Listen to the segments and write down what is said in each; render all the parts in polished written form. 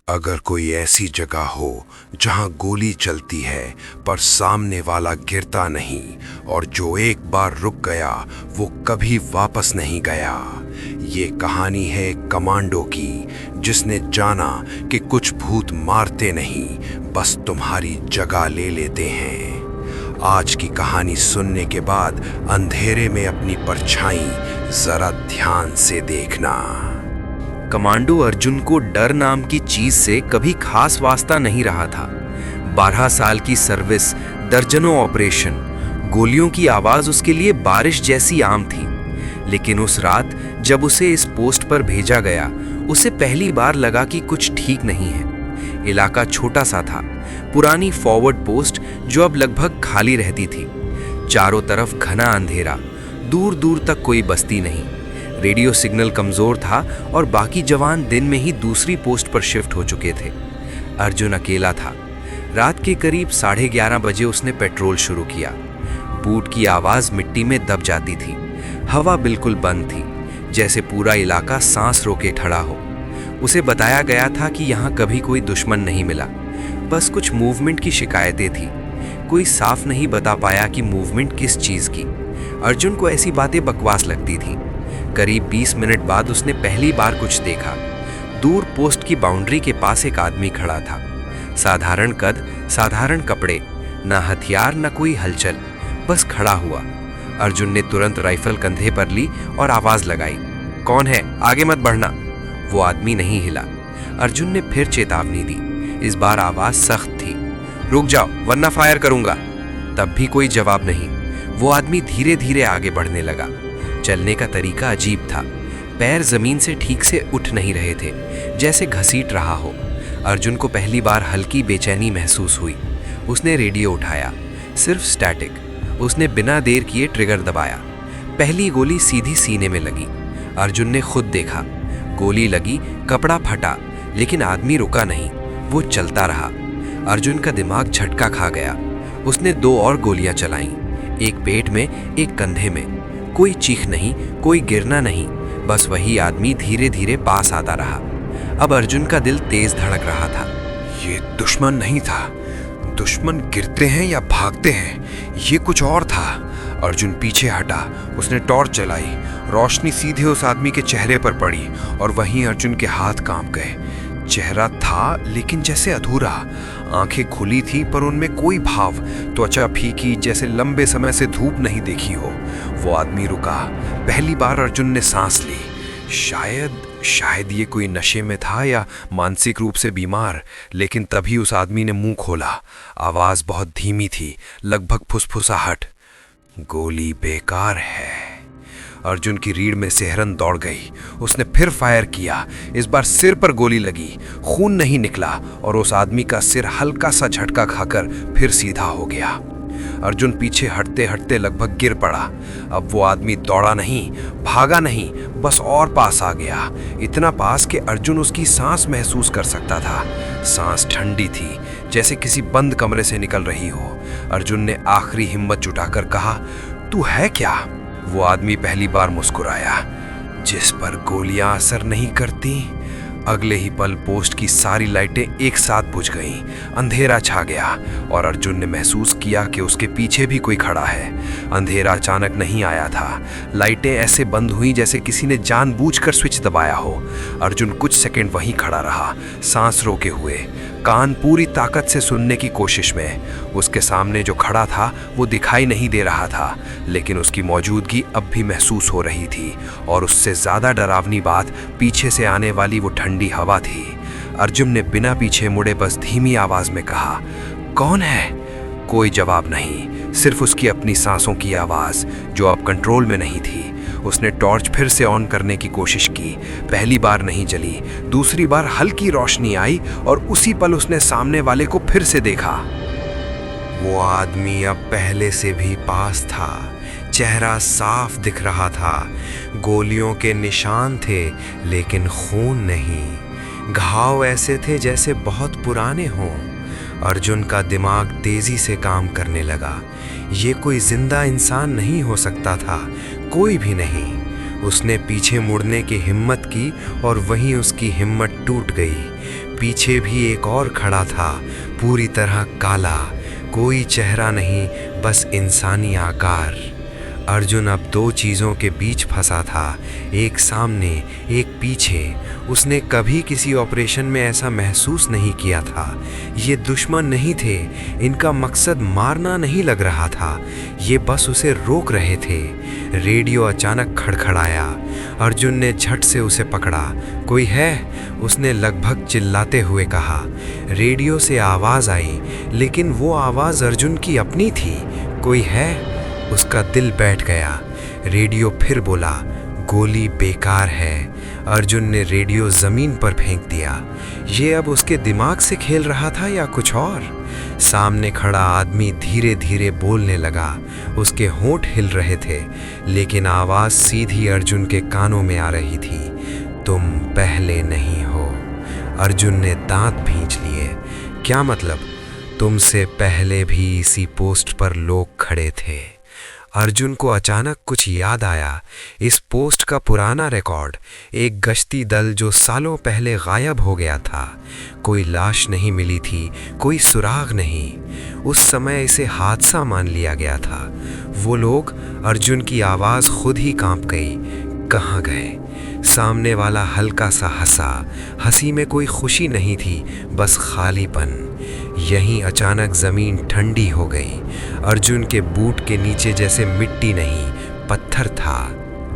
अगर कोई ऐसी जगह हो जहां गोली चलती है पर सामने वाला गिरता नहीं और जो एक बार रुक गया वो कभी वापस नहीं गया। ये कहानी है कमांडो की, जिसने जाना कि कुछ भूत मारते नहीं, बस तुम्हारी जगह ले लेते हैं। आज की कहानी सुनने के बाद अंधेरे में अपनी परछाई जरा ध्यान से देखना। कमांडो अर्जुन को डर नाम की चीज से कभी खास वास्ता नहीं रहा था। 12 साल की सर्विस, दर्जनों ऑपरेशन, गोलियों की आवाज उसके लिए बारिश जैसी आम थी। लेकिन उस रात जब उसे इस पोस्ट पर भेजा गया, उसे पहली बार लगा कि कुछ ठीक नहीं है। इलाका छोटा सा था, पुरानी फॉरवर्ड पोस्ट जो अब लगभग खाली रहती थी। चारों तरफ घना अंधेरा, दूर दूर तक कोई बस्ती नहीं। रेडियो सिग्नल कमजोर था और बाकी जवान दिन में ही दूसरी पोस्ट पर शिफ्ट हो चुके थे। अर्जुन अकेला था। रात के करीब 11:30 बजे उसने पेट्रोल शुरू किया। बूट की आवाज मिट्टी में दब जाती थी। हवा बिल्कुल बंद थी, जैसे पूरा इलाका सांस रोके खड़ा हो। उसे बताया गया था कि यहाँ कभी कोई दुश्मन नहीं मिला, बस कुछ मूवमेंट की शिकायतें थी। कोई साफ नहीं बता पाया कि मूवमेंट किस चीज की। अर्जुन को ऐसी बातें बकवास लगती थी। करीब 20 मिनट बाद उसने पहली बार कुछ देखा। दूर पोस्ट की बाउंड्री के पास एक आदमी खड़ा था। साधारण कद, साधारण कपड़े, ना हथियार ना कोई हलचल, बस खड़ा हुआ। अर्जुन ने तुरंत राइफल कंधे पर ली और आवाज लगाई, कौन है, आगे मत बढ़ना। वो आदमी नहीं हिला। अर्जुन ने फिर चेतावनी दी। इस बार आवाज सख्त थी, रुक जाओ वरना फायर करूंगा। तब भी कोई जवाब नहीं। वो आदमी धीरे धीरे आगे बढ़ने लगा। चलने का तरीका अजीब था। पैर जमीन से ठीक से उठ नहीं रहे थे, जैसे घसीट रहा हो। अर्जुन को पहली बार हल्की बेचैनी महसूस हुई। उसने रेडियो उठाया, सिर्फ स्टैटिक। उसने बिना देर किए ट्रिगर दबाया। पहली गोली सीधी सीने में लगी। अर्जुन ने खुद देखा, गोली लगी, कपड़ा फटा, लेकिन आदमी रुका नहीं, वो चलता रहा। अर्जुन का दिमाग झटका खा गया। उसने 2 और गोलियां चलाईं, एक पेट में, एक कंधे में। कोई चीख नहीं, कोई गिरना नहीं, बस वही आदमी धीरे धीरे पास आता रहा। अब अर्जुन का दिल तेज धड़क रहा था। ये दुश्मन नहीं था। दुश्मन गिरते हैं या भागते हैं, ये कुछ और था। अर्जुन पीछे हटा। उसने टॉर्च जलाई। रोशनी सीधे उस आदमी के चेहरे पर पड़ी और वहीं अर्जुन के हाथ कांप गए। चेहरा था लेकिन जैसे अधूरा। आंखें खुली थी पर उनमें कोई भाव। त्वचा फीकी, जैसे लंबे समय से धूप नहीं देखी हो। वो आदमी रुका। पहली बार अर्जुन ने सांस ली। शायद ये कोई नशे में था या मानसिक रूप से बीमार। लेकिन तभी उस आदमी ने मुंह खोला। आवाज बहुत धीमी थी, लगभग फुसफुसाहट, गोली बेकार है। अर्जुन की रीढ़ में सिहरन दौड़ गई। उसने फिर फायर किया। इस बार सिर पर गोली लगी। खून नहीं निकला और उस आदमी का सिर हल्का सा झटका खाकर फिर सीधा हो गया। अर्जुन पीछे हटते हटते लगभग गिर पड़ा। अब वो आदमी दौड़ा नहीं, भागा नहीं, बस और पास आ गया। इतना पास कि अर्जुन उसकी सांस महसूस कर सकता था। सांस ठंडी थी, जैसे किसी बंद कमरे से निकल रही हो। अर्जुन ने आखिरी हिम्मत जुटाकर कहा, तू है क्या? वो आदमी पहली बार मुस्कुराया। जिस पर गोलियां असर नहीं करती। अगले ही पल पोस्ट की सारी लाइटें एक साथ बुझ गईं। अंधेरा छा गया और अर्जुन ने महसूस किया कि उसके पीछे भी कोई खड़ा है। अंधेरा अचानक नहीं आया था। लाइटें ऐसे बंद हुई जैसे किसी ने जानबूझकर स्विच दबाया हो। अर्जुन कुछ सेकंड वहीं खड़ा रहा, सांस रोके हुए, कान पूरी ताकत से सुनने की कोशिश में। उसके सामने जो खड़ा था वो दिखाई नहीं दे रहा था, लेकिन उसकी मौजूदगी अब भी महसूस हो रही थी। और उससे ज्यादा डरावनी बात पीछे से आने वाली वो ठंडी हवा थी। अर्जुन ने बिना पीछे मुड़े बस धीमी आवाज में कहा, कौन है? कोई जवाब नहीं, सिर्फ उसकी अपनी सांसों की आवाज जो अब कंट्रोल में नहीं थी। उसने टॉर्च फिर से ऑन करने की कोशिश की। पहली बार नहीं जली। दूसरी बार हल्की रोशनी आई और उसी पल उसने सामने वाले को फिर से देखा। वो आदमी अब पहले से भी पास था। चेहरा साफ दिख रहा था। गोलियों के निशान थे लेकिन खून नहीं। घाव ऐसे थे जैसे बहुत पुराने हों। अर्जुन का दिमाग तेजी से काम करने लगा। ये कोई जिंदा इंसान नहीं हो सकता था, कोई भी नहीं। उसने पीछे मुड़ने की हिम्मत की और वहीं उसकी हिम्मत टूट गई। पीछे भी एक और खड़ा था, पूरी तरह काला, कोई चेहरा नहीं, बस इंसानी आकार। अर्जुन अब दो चीज़ों के बीच फंसा था, एक सामने, एक पीछे। उसने कभी किसी ऑपरेशन में ऐसा महसूस नहीं किया था। ये दुश्मन नहीं थे, इनका मकसद मारना नहीं लग रहा था, ये बस उसे रोक रहे थे। रेडियो अचानक खड़खड़ाया। अर्जुन ने झट से उसे पकड़ा। कोई है? उसने लगभग चिल्लाते हुए कहा। रेडियो से आवाज़ आई, लेकिन वो आवाज़ अर्जुन की अपनी थी। कोई है? उसका दिल बैठ गया। रेडियो फिर बोला, गोली बेकार है। अर्जुन ने रेडियो ज़मीन पर फेंक दिया। ये अब उसके दिमाग से खेल रहा था या कुछ और? सामने खड़ा आदमी धीरे धीरे बोलने लगा। उसके होंठ हिल रहे थे, लेकिन आवाज़ सीधी अर्जुन के कानों में आ रही थी। तुम पहले नहीं हो। अर्जुन ने दांत भींच लिए। क्या मतलब? तुमसे पहले भी इसी पोस्ट पर लोग खड़े थे। अर्जुन को अचानक कुछ याद आया। इस पोस्ट का पुराना रिकॉर्ड, एक गश्ती दल जो सालों पहले गायब हो गया था। कोई लाश नहीं मिली थी, कोई सुराग नहीं। उस समय इसे हादसा मान लिया गया था। वो लोग, अर्जुन की आवाज़ खुद ही कांप गई। कहाँ गए? सामने वाला हल्का सा हंसा। हंसी में कोई खुशी नहीं थी, बस खालीपन। यहीं अचानक ज़मीन ठंडी हो गई। अर्जुन के बूट के नीचे जैसे मिट्टी नहीं, पत्थर था।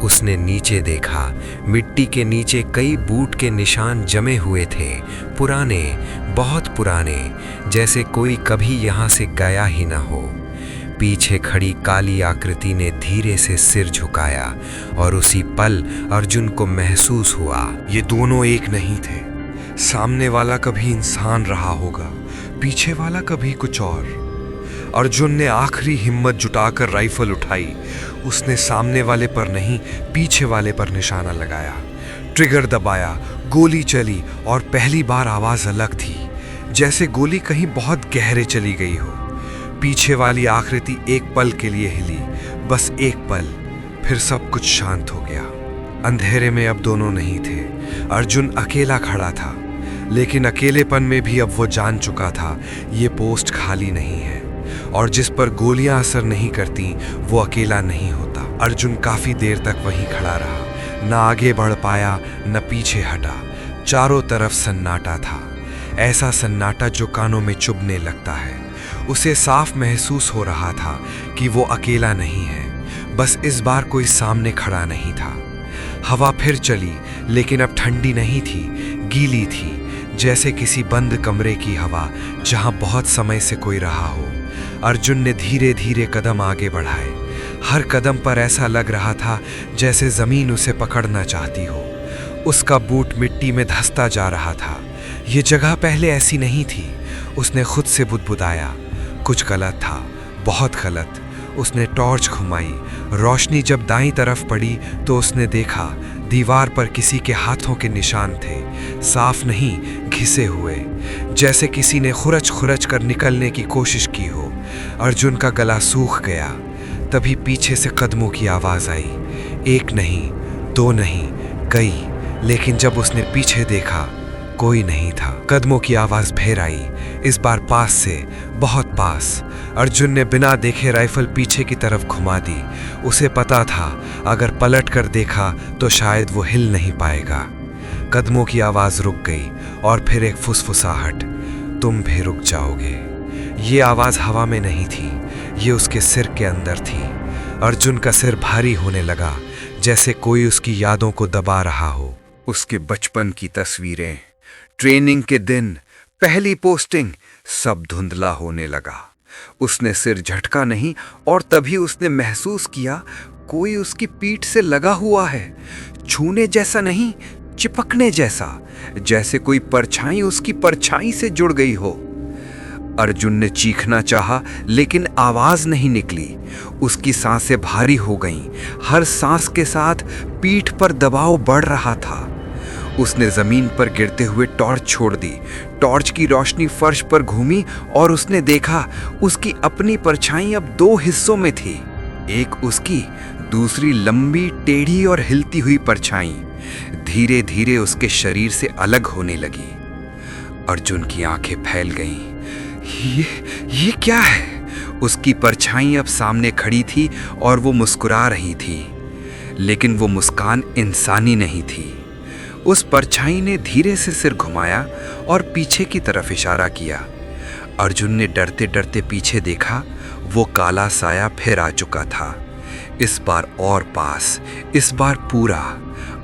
उसने नीचे देखा। मिट्टी के नीचे कई बूट के निशान जमे हुए थे, पुराने, बहुत पुराने, जैसे कोई कभी यहाँ से गया ही ना हो। पीछे खड़ी काली आकृति ने धीरे से सिर झुकाया, और उसी पल अर्जुन को महसूस हुआ, ये दोनों एक नहीं थे। सामने वाला कभी इंसान रहा होगा, पीछे वाला कभी कुछ और। अर्जुन ने आखिरी हिम्मत जुटाकर राइफल उठाई। उसने सामने वाले पर नहीं, पीछे वाले पर निशाना लगाया। ट्रिगर दबाया, गोली चली, और पहली बार आवाज़ अलग थी, जैसे गोली कहीं बहुत गहरे चली गई हो। पीछे वाली आकृति एक पल के लिए हिली, बस एक पल, फिर सब कुछ शांत हो गया। अंधेरे में अब दोनों नहीं थे। अर्जुन अकेला खड़ा था, लेकिन अकेलेपन में भी अब वो जान चुका था, ये पोस्ट खाली नहीं है, और जिस पर गोलियां असर नहीं करती वो अकेला नहीं होता। अर्जुन काफी देर तक वहीं खड़ा रहा, न आगे बढ़ पाया, न पीछे हटा। चारों तरफ सन्नाटा था, ऐसा सन्नाटा जो कानों में चुभने लगता है। उसे साफ महसूस हो रहा था कि वो अकेला नहीं है, बस इस बार कोई सामने खड़ा नहीं था। हवा फिर चली, लेकिन अब ठंडी नहीं थी, गीली थी, जैसे किसी बंद कमरे की हवा जहां बहुत समय से कोई रहा हो। अर्जुन ने धीरे धीरे कदम आगे बढ़ाए। हर कदम पर ऐसा लग रहा था जैसे जमीन उसे पकड़ना चाहती हो। उसका बूट मिट्टी में धंसता जा रहा था। ये जगह पहले ऐसी नहीं थी। उसने खुद से बुदबुदाया, कुछ गलत था, बहुत गलत। उसने टॉर्च घुमाई। रोशनी जब दाईं तरफ पड़ी तो उसने देखा दीवार पर किसी के हाथों के निशान थे, साफ नहीं, घिसे हुए, जैसे किसी ने खुरच खुरच कर निकलने की कोशिश की हो। अर्जुन का गला सूख गया। तभी पीछे से कदमों की आवाज़ आई। एक नहीं, दो नहीं, कई। लेकिन जब उसने पीछे देखा, कोई नहीं था। कदमों की आवाज़ फिर आई, इस बार पास से, बहुत पास। अर्जुन ने बिना देखे राइफल पीछे की तरफ घुमा दी। उसे पता था अगर पलट कर देखा तो शायद वो हिल नहीं पाएगा। कदमों की आवाज़ रुक गई, और फिर एक फुसफुसाहट, तुम भी रुक जाओगे। ये आवाज़ हवा में नहीं थी, ये उसके सिर के अंदर थी। अर्जुन का सिर भारी होने लगा, जैसे कोई उसकी यादों को दबा रहा हो। उसके बचपन की तस्वीरें, ट्रेनिंग के दिन, पहली पोस्टिंग, सब धुंधला होने लगा। उसने सिर झटका नहीं, और तभी उसने महसूस किया कोई उसकी पीठ से लगा हुआ है। छूने जैसा नहीं, चिपकने जैसा, जैसे कोई परछाई उसकी परछाई से जुड़ गई हो। अर्जुन ने चीखना चाहा, लेकिन आवाज नहीं निकली। उसकी सांसें भारी हो गईं। हर सांस के साथ पीठ पर दबाव बढ़ रहा था। उसने जमीन पर गिरते हुए टॉर्च छोड़ दी। टॉर्च की रोशनी फर्श पर घूमी, और उसने देखा उसकी अपनी परछाई अब दो हिस्सों में थी। एक उसकी, दूसरी लंबी, टेढ़ी और हिलती हुई परछाई धीरे धीरे उसके शरीर से अलग होने लगी। अर्जुन की आंखें फैल गईं। ये क्या है? उसकी परछाई अब सामने खड़ी थी और वो मुस्कुरा रही थी, लेकिन वो मुस्कान इंसानी नहीं थी। उस परछाई ने धीरे से सिर घुमाया और पीछे की तरफ इशारा किया। अर्जुन ने डरते डरते पीछे देखा। वो काला साया फिर आ चुका था, इस बार और पास, इस बार पूरा।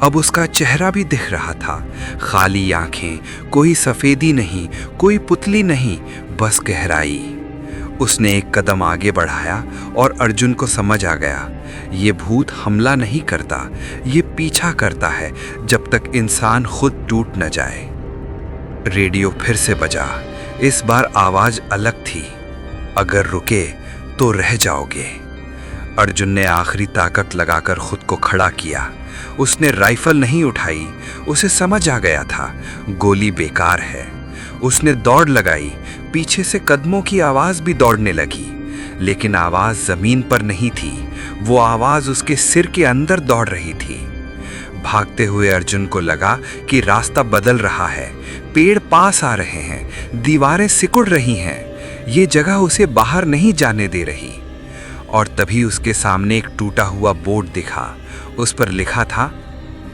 अब उसका चेहरा भी दिख रहा था, खाली आंखें, कोई सफेदी नहीं, कोई पुतली नहीं, बस गहराई। उसने एक कदम आगे बढ़ाया और अर्जुन को समझ आ गया, ये भूत हमला नहीं करता, ये पीछा करता है जब तक इंसान खुद टूट न जाए। रेडियो फिर से बजा। इस बार आवाज अलग थी, अगर रुके तो रह जाओगे। अर्जुन ने आखिरी ताकत लगाकर खुद को खड़ा किया। उसने राइफल नहीं उठाई, उसे समझ आ गया था गोली बेकार है। उसने दौड़ लगाई, पीछे से कदमों की आवाज भी दौड़ने लगी, लेकिन आवाज जमीन पर नहीं थी, वो आवाज उसके सिर के अंदर दौड़ रही थी। भागते हुए अर्जुन को लगा कि रास्ता बदल रहा है, पेड़ पास आ रहे हैं, दीवारें सिकुड़ रही हैं, ये जगह उसे बाहर नहीं जाने दे रही। और तभी उसके सामने एक टूटा हुआ बोर्ड दिखा। उस पर लिखा था,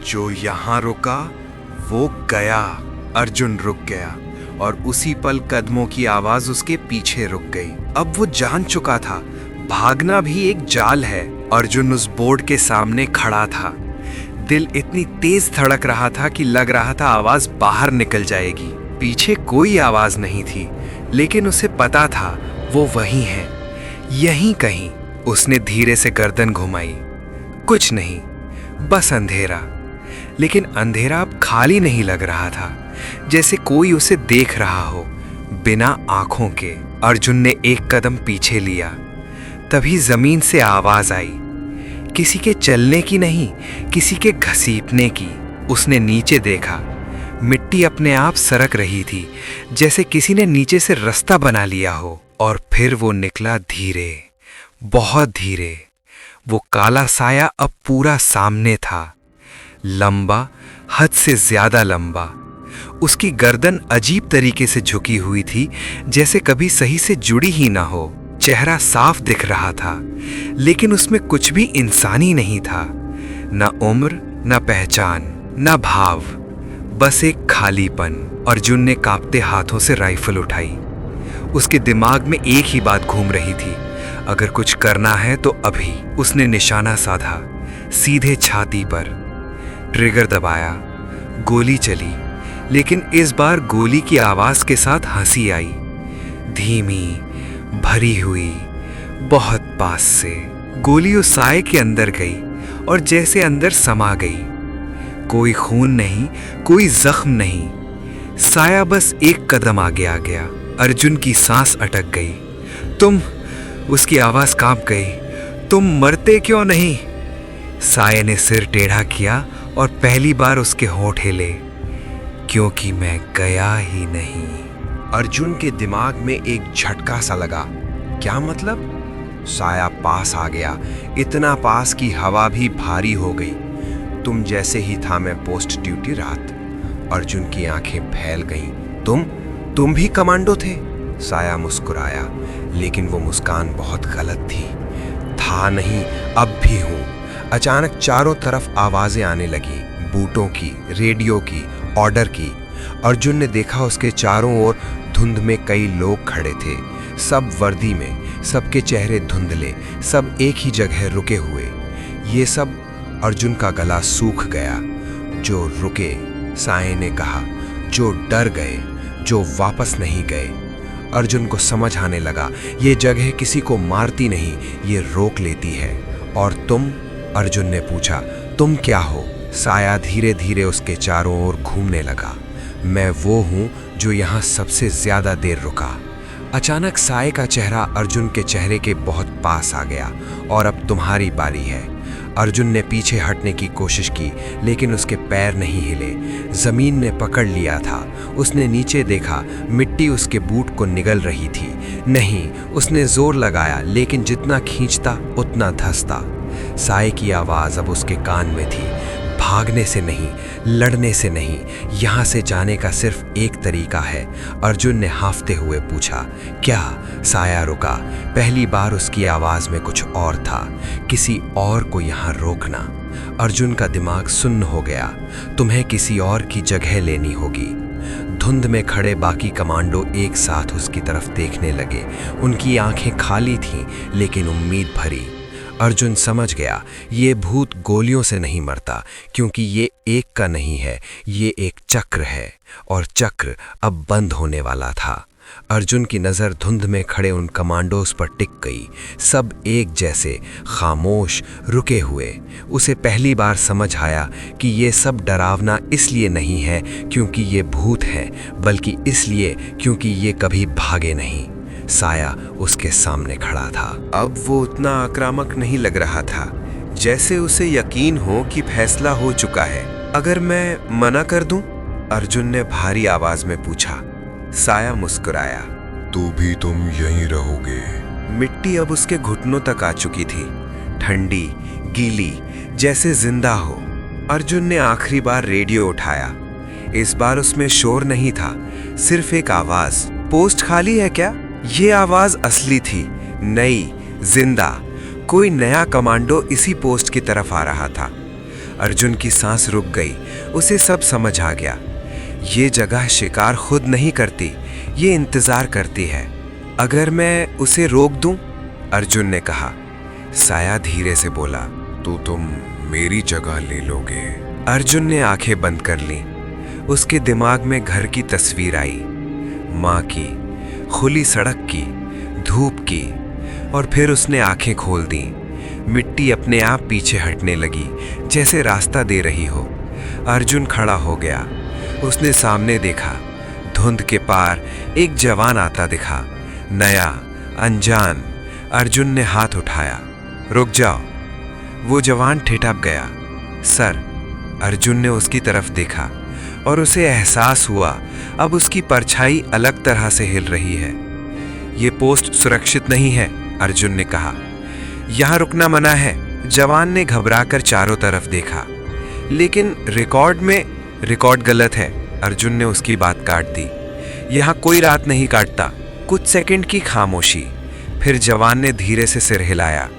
जो यहां रुका वो गया। अर्जुन रुक गया और उसी पल कदमों की आवाज उसके पीछे रुक गई। अब वो जान चुका था भागना भी एक जाल है। अर्जुन उस बोर्ड के सामने खड़ा था। दिल इतनी तेज धड़क रहा था कि लग रहा था आवाज बाहर निकल जाएगी। पीछे कोई आवाज नहीं थी, लेकिन उसे पता था वो वहीं है, यहीं कहीं। उसने धीरे से गर्दन घुमाई। कुछ नहीं, बस अंधेरा। लेकिन अंधेरा अब खाली नहीं लग रहा था, जैसे कोई उसे देख रहा हो, बिना आंखों के। अर्जुन ने एक कदम पीछे लिया। तभी जमीन से आवाज आई, किसी के चलने की नहीं, किसी के घसीटने की। उसने नीचे देखा, मिट्टी अपने आप सरक रही थी, जैसे किसी ने नीचे से रास्ता बना लिया हो। और फिर वो निकला धीरे, बहुत धीरे। वो काला साया अब पूरा सामने था, लंबा, हद से ज्यादा लंबा। उसकी गर्दन अजीब तरीके से झुकी हुई थी, जैसे कभी सही से जुड़ी ही ना हो। चेहरा साफ दिख रहा था, लेकिन उसमें कुछ भी इंसानी नहीं था, न उम्र, न पहचान, न भाव, बस एक खालीपन। अर्जुन ने कांपते हाथों से राइफल उठाई। उसके दिमाग में एक ही बात घूम रही थी, अगर कुछ करना है तो अभी। उसने निशाना साधा, सीधे छाती पर। ट्रिगर दबाया, गोली चली, लेकिन इस बार गोली की आवाज के साथ हंसी आई, धीमी, भरी हुई, बहुत पास से। गोली उस साए के अंदर गई और जैसे अंदर समा गई। कोई खून नहीं, कोई जख्म नहीं, साया बस एक कदम आगे आ गया। अर्जुन की सांस अटक गई। तुम, उसकी आवाज कांप गई, तुम मरते क्यों नहीं? साये ने सिर टेढ़ा किया और पहली बार उसके होंठ हिले, क्योंकि मैं गया ही नहीं। अर्जुन के दिमाग में एक झटका सा लगा। क्या मतलब? साया पास आ गया, इतना पास कि हवा भी भारी हो गई। तुम जैसे ही था मैं पोस्ट ड्यूटी रात। अर्जुन की आंखें फैल गईं। तुम भी कमांडो थे? साया मुस्कुराया, लेकिन वो मुस्कान बहुत गलत थी। था नहीं, अब भी हूं। अचानक चारों तरफ आवाजें आने लगी, बूटों की, रेडियो की, ऑर्डर की। अर्जुन ने देखा उसके चारों ओर धुंध में कई लोग खड़े थे, सब वर्दी में, सबके चेहरे धुंधले, सब एक ही जगह रुके हुए। ये सब अर्जुन का गला सूख गया। जो रुके, साये ने कहा, जो डर गए, जो वापस नहीं गए। अर्जुन को समझ आने लगा, ये जगह किसी को मारती नहीं, ये रोक लेती है। और तुम? अर्जुन ने पूछा, तुम क्या हो? साया धीरे धीरे उसके चारों ओर घूमने लगा। मैं वो हूं जो यहां सबसे ज्यादा देर रुका। अचानक साये का चेहरा अर्जुन के चेहरे के बहुत पास आ गया। और अब तुम्हारी बारी है। अर्जुन ने पीछे हटने की कोशिश की, लेकिन उसके पैर नहीं हिले। जमीन ने पकड़ लिया था। उसने नीचे देखा, मिट्टी उसके बूट को निगल रही थी। नहीं, उसने जोर लगाया, लेकिन जितना खींचता उतना धंसता। साये की आवाज अब उसके कान में थी, भागने से नहीं, लड़ने से नहीं, यहाँ से जाने का सिर्फ एक तरीका है। अर्जुन ने हांफते हुए पूछा। क्या? साया रुका। पहली बार उसकी आवाज में कुछ और था, किसी और को यहाँ रोकना। अर्जुन का दिमाग सुन्न हो गया। तुम्हें किसी और की जगह लेनी होगी। धुंध में खड़े बाकी कमांडो एक साथ उसकी तरफ देखने लगे। उनकी आंखें खाली थीं, लेकिन उम्मीद भरी। अर्जुन समझ गया, ये भूत गोलियों से नहीं मरता, क्योंकि ये एक का नहीं है, ये एक चक्र है, और चक्र अब बंद होने वाला था। अर्जुन की नज़र धुंध में खड़े उन कमांडोज पर टिक गई। सब एक जैसे, खामोश, रुके हुए। उसे पहली बार समझ आया कि ये सब डरावना इसलिए नहीं है क्योंकि ये भूत हैं, बल्कि इसलिए क्योंकि ये कभी भागे नहीं। साया उसके सामने खड़ा था। अब वो उतना आक्रामक नहीं लग रहा था, जैसे उसे यकीन हो कि फैसला हो चुका है। अगर मैं मना कर दूं? अर्जुन ने भारी आवाज में पूछा। साया मुस्कुराया। तो भी तुम यहीं रहोगे? मिट्टी अब उसके घुटनों तक आ चुकी थी, ठंडी, गीली, जैसे जिंदा हो। अर्जुन ने आखिरी बार रेडियो उठाया। इस बार उसमें शोर नहीं था, सिर्फ एक आवाज। पोस्ट खाली है क्या? ये आवाज असली थी, नई, जिंदा। कोई नया कमांडो इसी पोस्ट की तरफ आ रहा था। अर्जुन की सांस रुक गई। उसे सब समझ आ गया। ये जगह शिकार खुद नहीं करती, ये इंतजार करती है। अगर मैं उसे रोक दूं? अर्जुन ने कहा। साया धीरे से बोला। तो तुम मेरी जगह ले लोगे? अर्जुन ने आंखें बंद कर लीं। उसके दिमाग में घर की तस्वीर आई, माँ की, खुली सड़क की, धूप की, और फिर उसने आंखें खोल दी। मिट्टी अपने आप पीछे हटने लगी, जैसे रास्ता दे रही हो। अर्जुन खड़ा हो गया। उसने सामने देखा। धुंध के पार एक जवान आता दिखा, नया, अनजान। अर्जुन ने हाथ उठाया। रुक जाओ। वो जवान ठिठक गया। सर। अर्जुन ने उसकी तरफ देखा और उसे एहसास हुआ अब उसकी परछाई अलग तरह से हिल रही है। ये पोस्ट सुरक्षित नहीं है, अर्जुन ने कहा। यहाँ रुकना मना है। जवान ने घबराकर चारों तरफ देखा। लेकिन रिकॉर्ड गलत है, अर्जुन ने उसकी बात काट दी। यहाँ कोई रात नहीं काटता। कुछ सेकंड की खामोशी, फिर जवान ने धीरे से सिर हिलाया।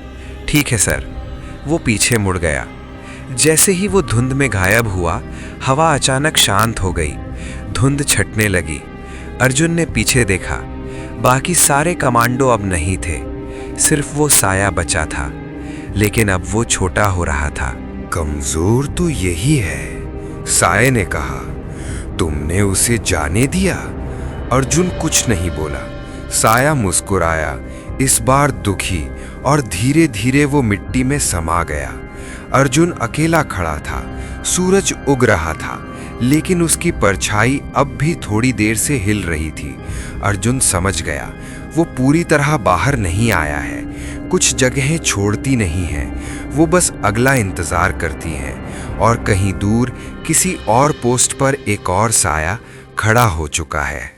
ठीक है सर। वो पीछे मुड़ गया। जैसे ही वो धुंध में गायब हुआ, हवा अचानक शांत हो गई। धुंध छटने लगी। अर्जुन ने पीछे देखा। बाकी सारे कमांडो अब नहीं थे, सिर्फ वो साया बचा था। लेकिन अब वो छोटा हो रहा था। कमजोर तो यही है, साये ने कहा। तुमने उसे जाने दिया? अर्जुन कुछ नहीं बोला। साया मुस्कुराया, इस बार दुखी, और धीरे धीरे वो मिट्टी में समा गया। अर्जुन अकेला खड़ा था। सूरज उग रहा था, लेकिन उसकी परछाई अब भी थोड़ी देर से हिल रही थी। अर्जुन समझ गया, वो पूरी तरह बाहर नहीं आया है। कुछ जगहें छोड़ती नहीं हैं, वो बस अगला इंतजार करती हैं। और कहीं दूर किसी और पोस्ट पर एक और साया खड़ा हो चुका है।